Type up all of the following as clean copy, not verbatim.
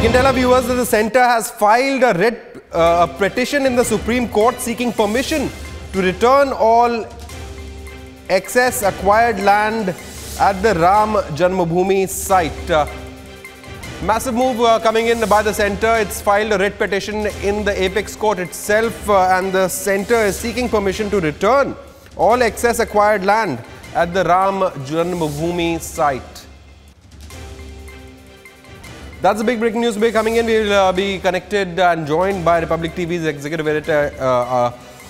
can tell our viewers that the centre has filed a petition in the Supreme Court seeking permission to return all excess acquired land at the Ram Janmabhoomi site. Massive move coming in by the centre. It's filed a writ petition in the apex court itself, and the centre is seeking permission to return all excess acquired land at the Ram Janmabhoomi site. That's the big breaking news coming in. We'll be connected and joined by Republic TV's executive editor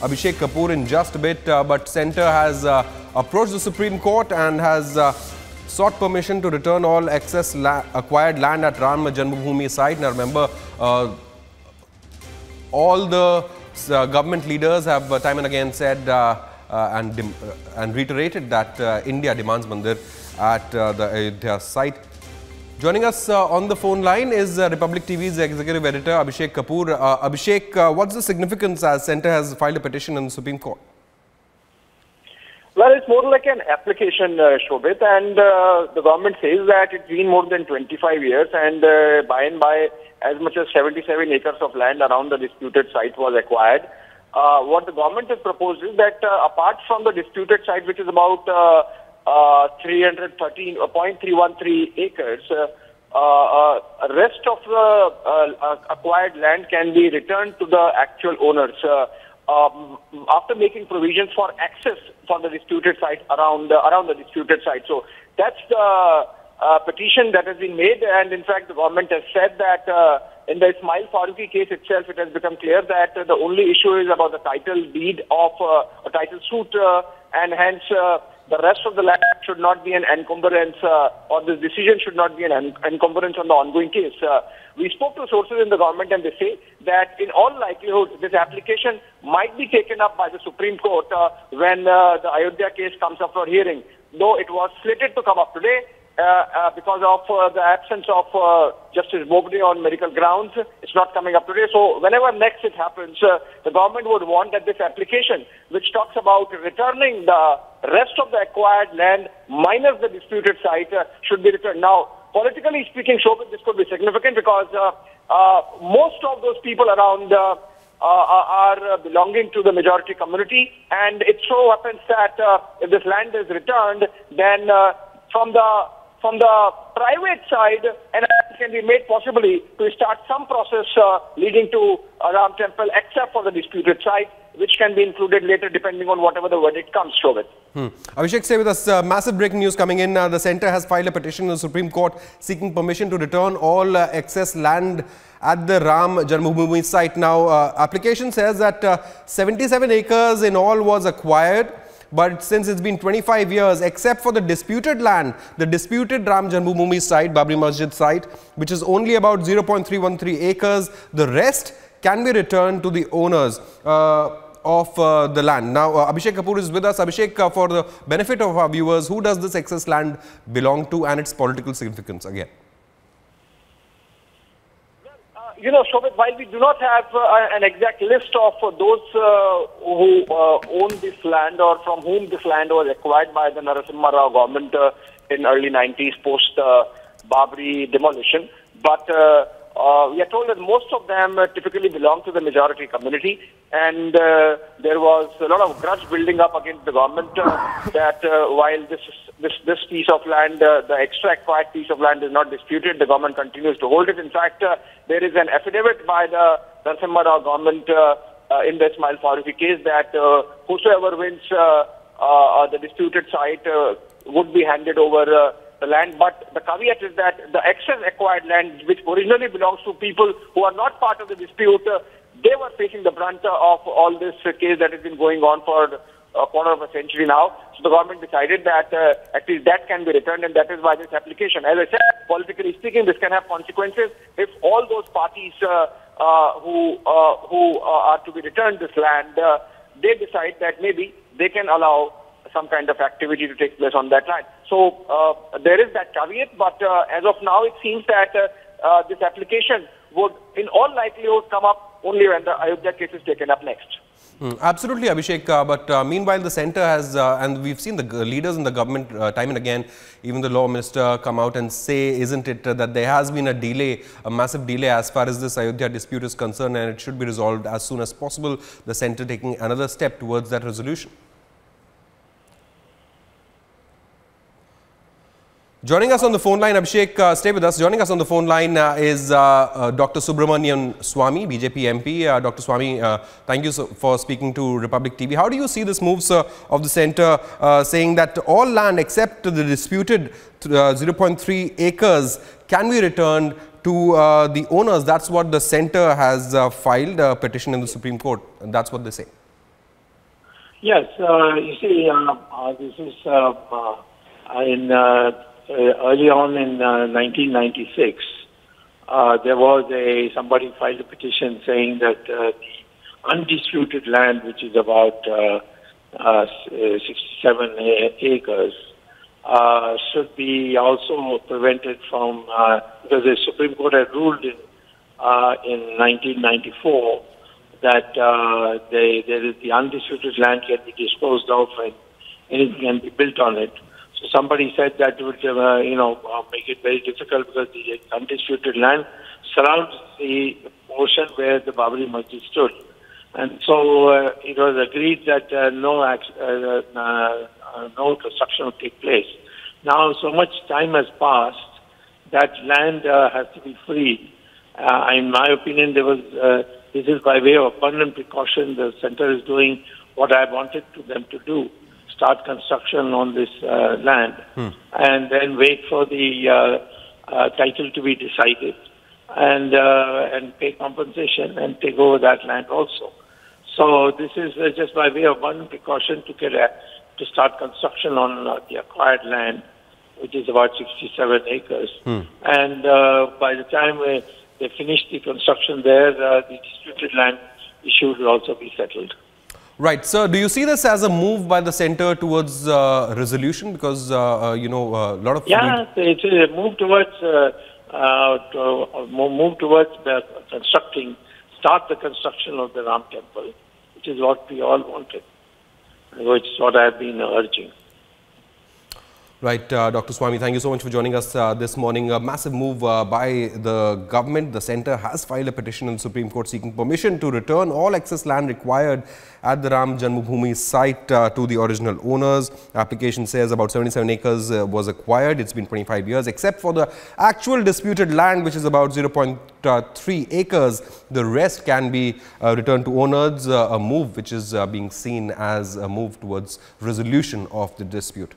Abhishek Kapoor in just a bit. But centre has approached the Supreme Court and has sought permission to return all excess acquired land at Ram Janmabhoomi site. Now remember, all the government leaders have time and again said and reiterated that India demands Mandir at the Ayodhya site. Joining us on the phone line is Republic TV's executive editor Abhishek Kapoor. Abhishek, what's the significance as centre has filed a petition in the Supreme Court? Well, it's more like an application, Shobit, and the government says that it's been more than 25 years and by and by as much as 77 acres of land around the disputed site was acquired. What the government has proposed is that apart from the disputed site, which is about 313.313 acres, rest of the acquired land can be returned to the actual owners after making provisions for access for the disputed site around the disputed site. So that's the petition that has been made, and in fact the government has said that in the Ismail Faruqi case itself, it has become clear that the only issue is about the title deed of a title suit, and hence the rest of the land should not be an encumbrance, or this decision should not be an encumbrance on the ongoing case. We spoke to sources in the government and they say that in all likelihood this application might be taken up by the Supreme Court when the Ayodhya case comes up for hearing. Though it was slated to come up today, because of the absence of Justice Bobde on medical grounds, it's not coming up today. So whenever next it happens, the government would want that this application, which talks about returning the rest of the acquired land minus the disputed site, should be returned. Now, politically speaking, Shobit, this could be significant because most of those people around are belonging to the majority community, and it so happens that if this land is returned, then from the private side, an attempt can be made possibly to start some process leading to Ram Temple, except for the disputed site, which can be included later depending on whatever the verdict comes, Shobit. Abhishek, stay with us. Massive breaking news coming in. The centre has filed a petition in the Supreme Court seeking permission to return all excess land at the Ram Janmabhoomi site. Now, application says that 77 acres in all was acquired. But since it's been 25 years, except for the disputed land, the disputed Ram Janmabhoomi site, Babri Masjid site, which is only about 0.313 acres, the rest can be returned to the owners of the land. Now, Abhishek Kapoor is with us. Abhishek, for the benefit of our viewers, who does this excess land belong to and its political significance again? You know, Shobit, while we do not have an exact list of those who own this land or from whom this land was acquired by the Narasimha Rao government in early 90s post Babri demolition, but we are told that most of them typically belong to the majority community, and there was a lot of grudge building up against the government that while this piece of land, the extra acquired piece of land is not disputed, the government continues to hold it. In fact, there is an affidavit by the Narasimha Rao government in the Ismail Faruqi case that whosoever wins the disputed site would be handed over the land. But the caveat is that the excess acquired land, which originally belongs to people who are not part of the dispute, they were facing the brunt of all this case that has been going on for a quarter of a century now. So the government decided that at least that can be returned, and that is why this application. As I said, politically speaking, this can have consequences if all those parties who are to be returned this land, they decide that maybe they can allow some kind of activity to take place on that land. So there is that caveat, but as of now, it seems that this application would in all likelihood come up only when the Ayodhya case is taken up next. Absolutely, Abhishek. But meanwhile, the centre has, and we've seen the leaders in the government time and again, even the law minister come out and say, isn't it, that there has been a delay, a massive delay as far as this Ayodhya dispute is concerned, and it should be resolved as soon as possible. The centre taking another step towards that resolution. Joining us on the phone line, Abhishek, stay with us. Joining us on the phone line is Dr. Subramanian Swamy, BJP MP. Dr. Swamy, thank you for speaking to Republic TV. How do you see this move, sir, of the centre saying that all land except the disputed 0.3 acres can be returned to the owners? That's what the centre has filed a petition in the Supreme Court, and that's what they say. Yes, you see, this is early on in 1996, there was somebody filed a petition saying that the undisputed land, which is about 67 acres, should be also prevented from, because the Supreme Court had ruled in 1994 that the undisputed land can be disposed of and anything can be built on it. So somebody said that would, make it very difficult because the undisputed land surrounds the portion where the Babri Masjid stood. And so it was agreed that no construction would take place. Now, so much time has passed, that land has to be freed. In my opinion, this is by way of abundant precaution. The centre is doing what I wanted them to do. Start construction on this land and then wait for the title to be decided and pay compensation and take over that land also. So this is just by way of one precaution to start construction on the acquired land, which is about 67 acres. And by the time they finish the construction there, the disputed land issue will also be settled. Right. So, do you see this as a move by the centre towards resolution? Because, a lot of... Yeah, it's a move towards start the construction of the Ram Temple, which is what we all wanted, which is what I have been urging. Right, Dr. Swamy, thank you so much for joining us this morning. A massive move by the government. The centre has filed a petition in the Supreme Court seeking permission to return all excess land required at the Ram Janmabhoomi site to the original owners. Application says about 77 acres was acquired. It's been 25 years, except for the actual disputed land, which is about 0.3 acres. The rest can be returned to owners, a move which is being seen as a move towards resolution of the dispute.